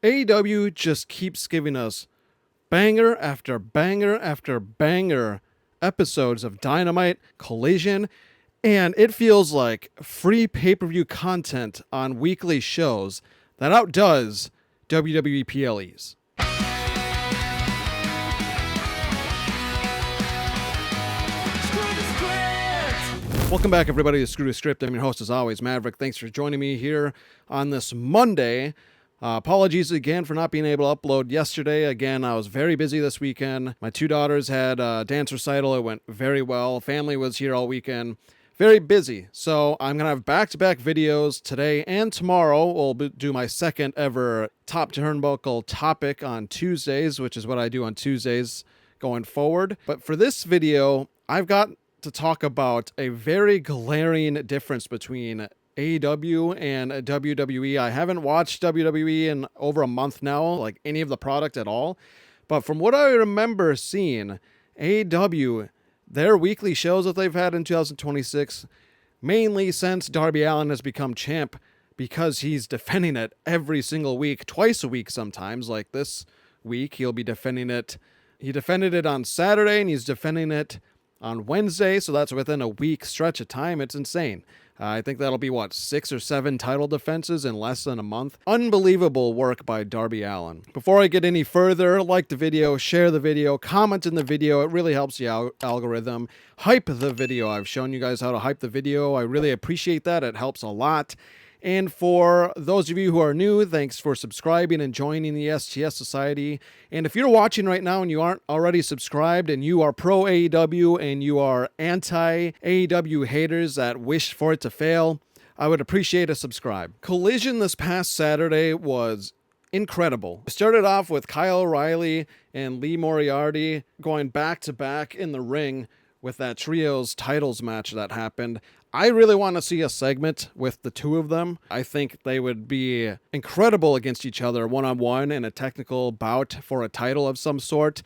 AEW just keeps giving us banger after banger after banger episodes of Dynamite, Collision, and it feels like free pay-per-view content on weekly shows that outdoes WWE PLEs. Welcome back, everybody, to Screw the Script. I'm your host, as always, Maverick. Thanks for joining me here on this Monday. Apologies again for not being able to upload yesterday. Again, I was very busy this weekend. My two daughters had a dance recital. It went very well. Family was here all weekend. Very busy. So I'm going to have back-to-back videos today and tomorrow. We'll do my second ever Top Turnbuckle topic on Tuesdays, which is what I do on Tuesdays going forward. But for this video, I've got to talk about a very glaring difference between AEW and WWE. I haven't watched WWE in over a month now, like any of the product at all. But from what I remember seeing, AEW, their weekly shows that they've had in 2026, mainly since Darby Allin has become champ, because he's defending it every single week, twice a week sometimes. Like this week, he'll be defending it. He defended it on Saturday, and he's defending it on Wednesday, so that's within a week stretch of time. It's insane. I think that'll be, 6 or 7 title defenses in less than a month. Unbelievable work by Darby Allin. Before I get any further, like the video, share the video, comment in the video. It really helps the algorithm. Hype the video. I've shown you guys how to hype the video. I really appreciate that. It helps a lot. And for those of you who are new, thanks for subscribing and joining the STS Society. And if you're watching right now and you aren't already subscribed and you are pro AEW and you are anti AEW haters that wish for it to fail, I would appreciate a subscribe. Collision this past Saturday was incredible. It started off with Kyle O'Reilly and Lee Moriarty going back to back in the ring with that trios titles match that happened. I really want to see a segment with the two of them. I think they would be incredible against each other one-on-one in a technical bout for a title of some sort.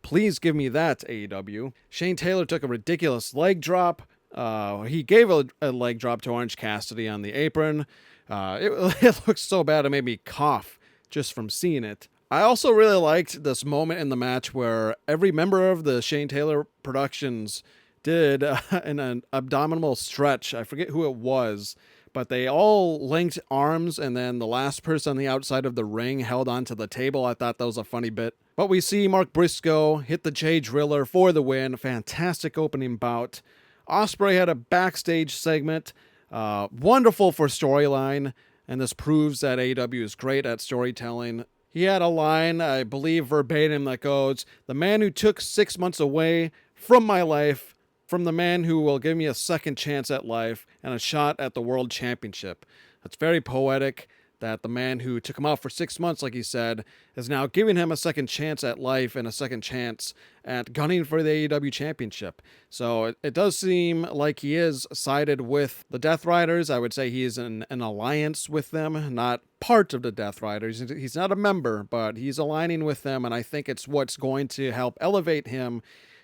Please give me that, AEW. Shane Taylor took a ridiculous leg drop. He gave a leg drop to Orange Cassidy on the apron. It looked so bad it made me cough just from seeing it. I also really liked this moment in the match where every member of the Shane Taylor Productions did an abdominal stretch. I forget who it was, but they all linked arms, and then the last person on the outside of the ring held onto the table. I thought that was a funny bit. But we see Mark Briscoe hit the Jay Driller for the win. Fantastic opening bout. Ospreay had a backstage segment. Wonderful for storyline, and this proves that AEW is great at storytelling. He had a line, I believe verbatim, that goes, "The man who took 6 months away from my life, from the man who will give me a second chance at life and a shot at the world championship." That's very poetic, that the man who took him out for 6 months, like he said, is now giving him a second chance at life and a second chance at gunning for the AEW championship. So it does seem like he is sided with the Death Riders. I would say he is in an alliance with them, not part of the Death Riders. He's not a member, but he's aligning with them, and I think it's what's going to help elevate him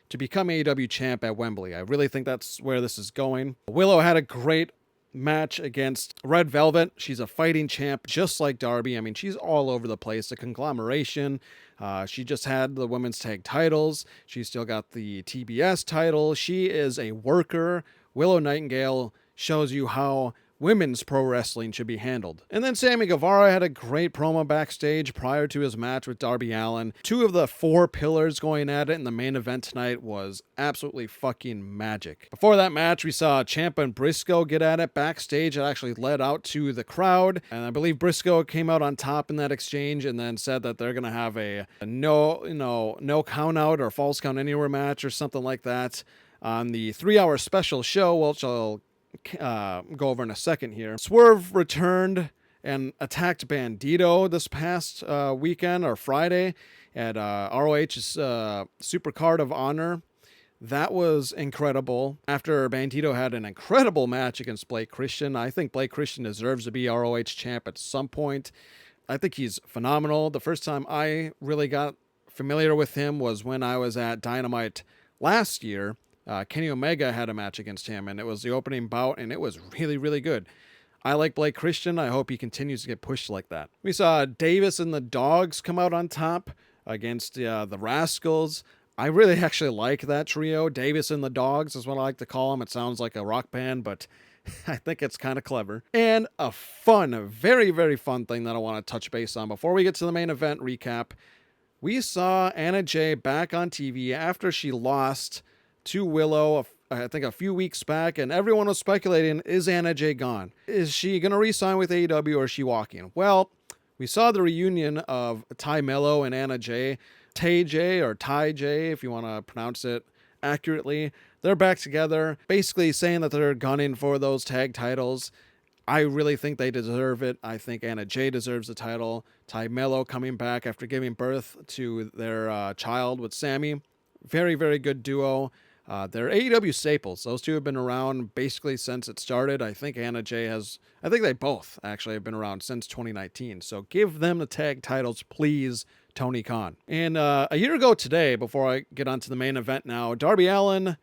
to become AEW champ at Wembley. I really think that's where this is going. Willow had a great match against Red Velvet. She's a fighting champ, just like Darby. I mean, she's all over the place. A conglomeration. She just had the women's tag titles. She's still got the TBS title. She is a worker. Willow Nightingale shows you how women's pro wrestling should be handled. And then Sammy Guevara had a great promo backstage prior to his match with Darby Allin. 2 of the 4 pillars going at it in the main event tonight was absolutely fucking magic. Before that match, we saw Ciampa and Briscoe get at it backstage. It actually led out to the crowd, and I believe Briscoe came out on top in that exchange and then said that they're gonna have a no count out or false count anywhere match or something like that on the 3-hour special show, which I'll go over in a second here. Swerve returned and attacked Bandito this past weekend or Friday at ROH's Super Card of Honor. That was incredible. After Bandito had an incredible match against Blake Christian, I think Blake Christian deserves to be ROH champ at some point. I think he's phenomenal. The first time I really got familiar with him was when I was at Dynamite last year. Kenny Omega had a match against him, and it was the opening bout, and it was really, really good. I like Blake Christian. I hope he continues to get pushed like that. We saw Davis and the Dogs come out on top against the Rascals. I really actually like that trio. Davis and the Dogs is what I like to call them. It sounds like a rock band, but I think it's kind of clever. And a fun, very, very fun thing that I want to touch base on before we get to the main event recap. We saw Anna Jay back on TV after she lost to Willow, I think a few weeks back, and everyone was speculating, is Anna Jay gone? Is she going to re-sign with AEW or is she walking? Well, we saw the reunion of Ty Mello and Anna Jay. Tay J, or Ty J, if you want to pronounce it accurately. They're back together, basically saying that they're gunning for those tag titles. I really think they deserve it. I think Anna Jay deserves the title. Ty Mello coming back after giving birth to their child with Sammy. Very, very good duo. They're AEW staples. Those two have been around basically since it started. I think Anna Jay I think they both actually have been around since 2019. So give them the tag titles, please, Tony Khan. And a year ago today, before I get on to the main event now, Darby Allin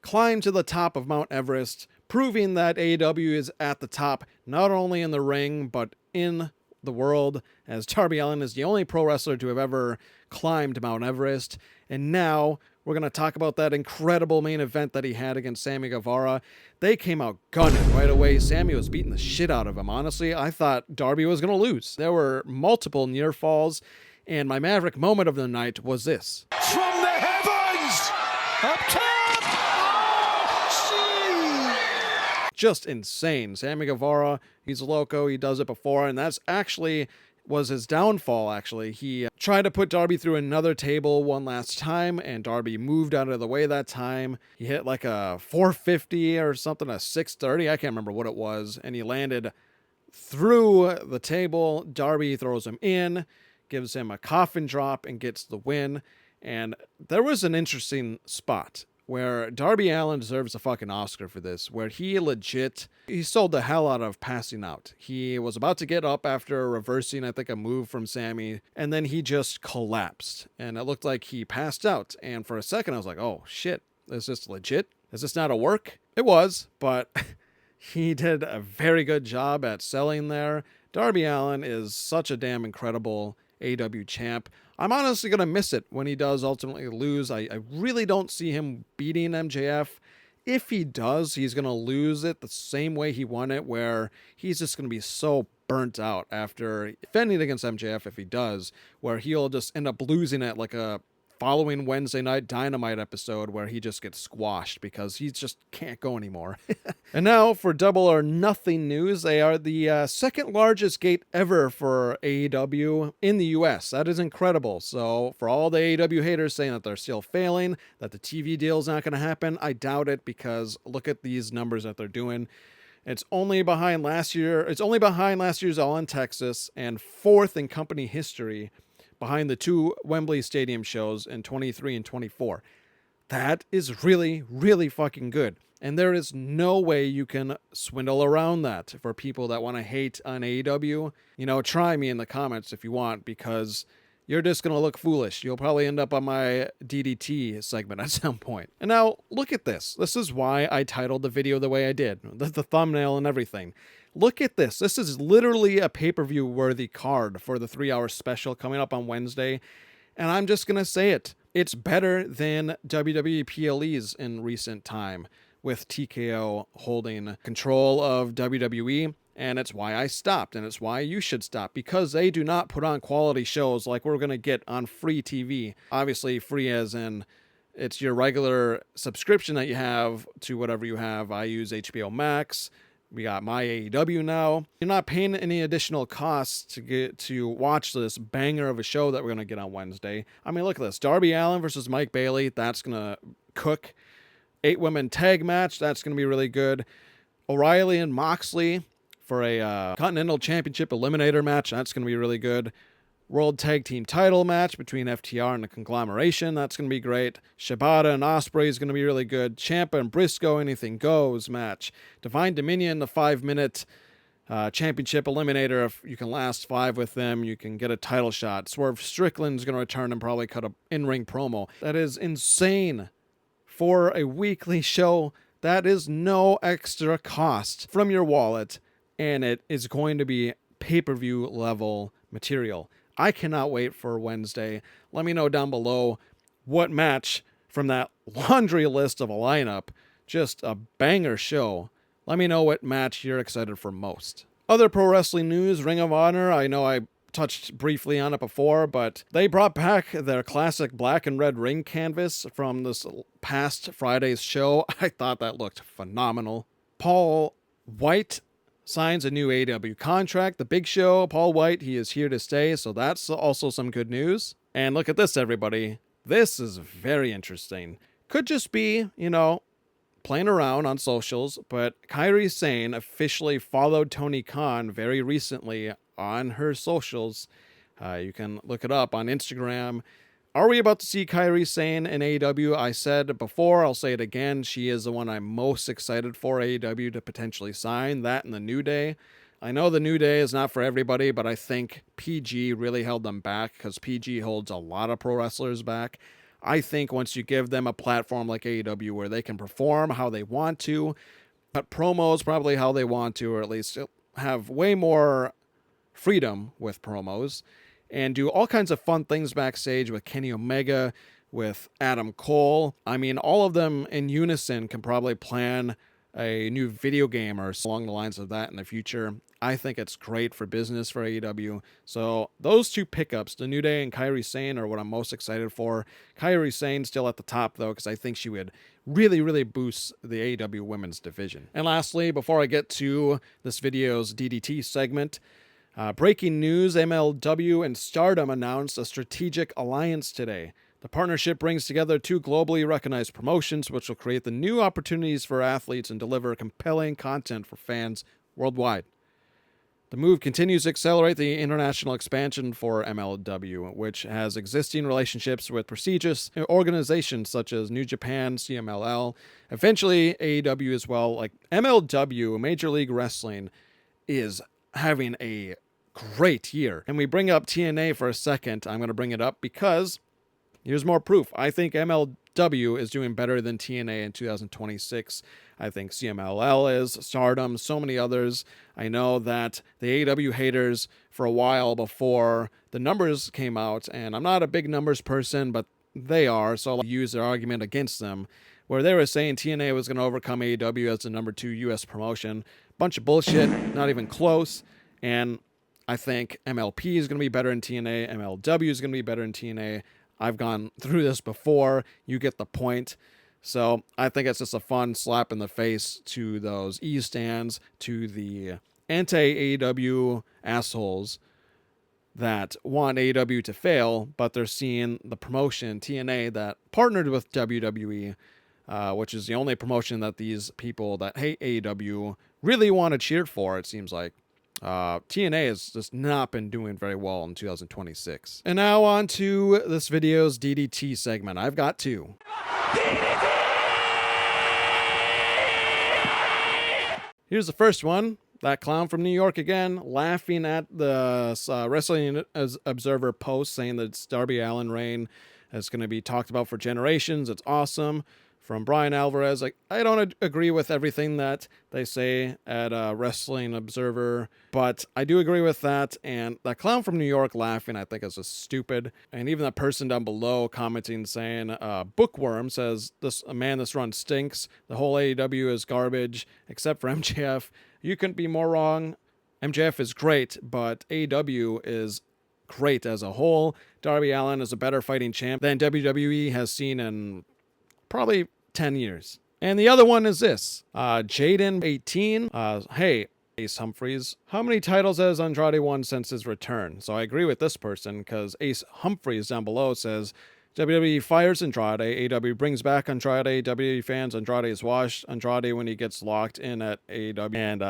climbed to the top of Mount Everest, proving that AEW is at the top, not only in the ring, but in the world, as Darby Allin is the only pro wrestler to have ever climbed Mount Everest. And now we're going to talk about that incredible main event that he had against Sammy Guevara. They came out gunning right away. Sammy was beating the shit out of him. Honestly, I thought Darby was going to lose. There were multiple near falls, and my Maverick moment of the night was this. From the heavens! Up top! Just insane. Sammy Guevara, he's loco. He does it before, and that's actually was his downfall, actually. He tried to put Darby through another table one last time, and Darby moved out of the way that time. He hit like a 450 or something, a 630. I can't remember what it was, and he landed through the table. Darby throws him in, gives him a coffin drop, and gets the win. And there was an interesting spot where Darby Allin deserves a fucking Oscar for this, where he sold the hell out of passing out. He was about to get up after reversing, I think, a move from Sammy, and then he just collapsed, and it looked like he passed out. And for a second, I was like, oh shit, is this legit? Is this not a work? It was, but he did a very good job at selling there. Darby Allin is such a damn incredible AEW champ. I'm honestly going to miss it when he does ultimately lose. I really don't see him beating MJF. If he does, he's going to lose it the same way he won it, where he's just going to be so burnt out after defending against MJF, if he does, where he'll just end up losing it like a following Wednesday night Dynamite episode where he just gets squashed because he just can't go anymore. And now for Double or Nothing news. They are the second largest gate ever for AEW in the US. That is incredible. So for all the AEW haters saying that they're still failing, that the TV deal is not going to happen, I doubt it, because look at these numbers that they're doing. It's only behind last year's All in Texas, and fourth in company history, behind the two Wembley Stadium shows in 23 and 24. That is really, really fucking good. And there is no way you can swindle around that. For people that want to hate on AEW, try me in the comments if you want, because you're just going to look foolish. You'll probably end up on my DDT segment at some point. And now, look at this. This is why I titled the video the way I did. The thumbnail and everything. Look at this. This is literally a pay-per-view worthy card for the 3-hour special coming up on Wednesday. And I'm just going to say it. It's better than WWE PLEs in recent time, with TKO holding control of WWE. And it's why I stopped, and it's why you should stop, because they do not put on quality shows like we're going to get on free TV. Obviously, free as in it's your regular subscription that you have to whatever you have. I use HBO Max. We got my AEW now. You're not paying any additional costs to watch this banger of a show that we're going to get on Wednesday. I mean, look at this. Darby Allin versus Mike Bailey. That's going to cook. 8-women tag match. That's going to be really good. O'Reilly and Moxley for a Continental Championship Eliminator match. That's going to be really good. World Tag Team title match between FTR and the Conglomeration. That's going to be great. Shibata and Ospreay is going to be really good. Ciampa and Briscoe, anything goes match. Divine Dominion, the 5-minute championship eliminator. If you can last 5 with them, you can get a title shot. Swerve Strickland's going to return and probably cut an in-ring promo. That is insane for a weekly show. That is no extra cost from your wallet. and it is going to be pay-per-view level material. I cannot wait for Wednesday. Let me know down below what match from that laundry list of a lineup, just a banger show. Let me know what match you're excited for most. Other pro wrestling news, Ring of Honor. I know I touched briefly on it before, but they brought back their classic black and red ring canvas from this past Friday's show. I thought that looked phenomenal. Paul White signs a new AEW contract. The Big Show, Paul White, he is here to stay, so that's also some good news. And look at this, everybody. This is very interesting. Could just be, playing around on socials, but Kairi Sane officially followed Tony Khan very recently on her socials. You can look it up on Instagram. Are we about to see Kairi Sane in AEW? I said before, I'll say it again. She is the one I'm most excited for AEW to potentially sign. That and the New Day. I know the New Day is not for everybody, but I think PG really held them back because PG holds a lot of pro wrestlers back. I think once you give them a platform like AEW where they can perform how they want to, but promos probably how they want to, or at least have way more freedom with promos, and do all kinds of fun things backstage with Kenny Omega, with Adam Cole. I mean, all of them in unison can probably plan a new video game or along the lines of that in the future. I think it's great for business for AEW. So those two pickups, the New Day and Kairi Sane, are what I'm most excited for. Kairi Sane still at the top, though, because I think she would really, really boost the AEW women's division. And lastly, before I get to this video's DDT segment, breaking news, MLW and Stardom announced a strategic alliance today. The partnership brings together two globally recognized promotions, which will create the new opportunities for athletes and deliver compelling content for fans worldwide. The move continues to accelerate the international expansion for MLW, which has existing relationships with prestigious organizations such as New Japan, CMLL, eventually AEW as well. Like MLW, Major League Wrestling, is having a great year. And we bring up TNA for a second. I'm going to bring it up because here's more proof. I think MLW is doing better than TNA in 2026. I think CMLL is, Stardom, so many others. I know that the AEW haters for a while before the numbers came out, and I'm not a big numbers person, but they are, so I'll use their argument against them, where they were saying TNA was going to overcome AEW as the number 2 U.S. promotion. Bunch of bullshit, not even close. And I think MLP is going to be better in TNA. MLW is going to be better in TNA. I've gone through this before. You get the point. So I think it's just a fun slap in the face to those E-stands, to the anti-AEW assholes that want AEW to fail, but they're seeing the promotion, TNA, that partnered with WWE, which is the only promotion that these people that hate AEW really want to cheer for, it seems like. TNA has just not been doing very well in 2026. And now on to this video's DDT segment. I've got two. Here's the first one. That clown from New York again, laughing at the Wrestling Observer post saying that it's Darby Allin reign is going to be talked about for generations. It's awesome. From Brian Alvarez, I don't agree with everything that they say at Wrestling Observer, but I do agree with that. And that clown from New York laughing, I think, is just stupid. And even that person down below commenting saying, Bookworm says, this run stinks. The whole AEW is garbage, except for MJF. You couldn't be more wrong. MJF is great, but AEW is great as a whole. Darby Allin is a better fighting champ than WWE has seen in probably 10 years. And the other one is this. Jaden18. Hey, Ace Humphreys, how many titles has Andrade won since his return? So I agree with this person because Ace Humphreys down below says, WWE fires Andrade, AEW brings back Andrade, WWE fans, Andrade is washed, Andrade when he gets locked in at AEW. And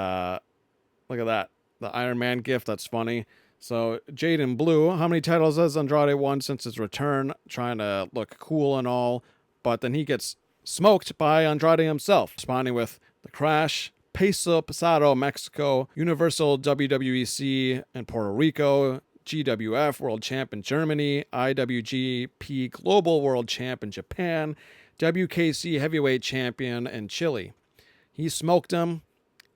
look at that. The Iron Man gift, that's funny. So Jaden Blue, how many titles has Andrade won since his return? Trying to look cool and all. But then he gets smoked by Andrade himself, responding with the Crash, Peso Pesado, Mexico, Universal WWEC in Puerto Rico, GWF World Champ in Germany, IWGP Global World Champ in Japan, WKC Heavyweight Champion in Chile. He smoked him,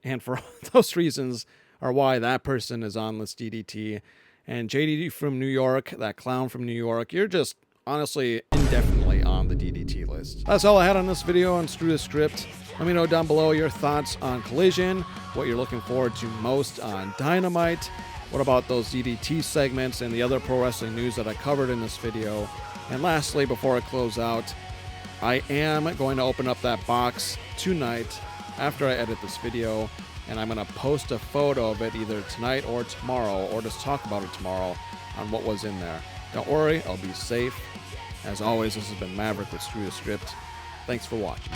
and for those reasons, or why that person is on this DDT. And JD from New York, that clown from New York, you're just honestly indefinitely on the DDT list. That's all I had on this video on Screw the Script. Let me know down below your thoughts on Collision, what you're looking forward to most on Dynamite. What about those DDT segments and the other pro wrestling news that I covered in this video? And lastly, before I close out, I am going to open up that box tonight after I edit this video, and I'm going to post a photo of it either tonight or tomorrow, or just talk about it tomorrow on what was in there. Don't worry, I'll be safe. As always, this has been Maverick with Screw the Script. Thanks for watching.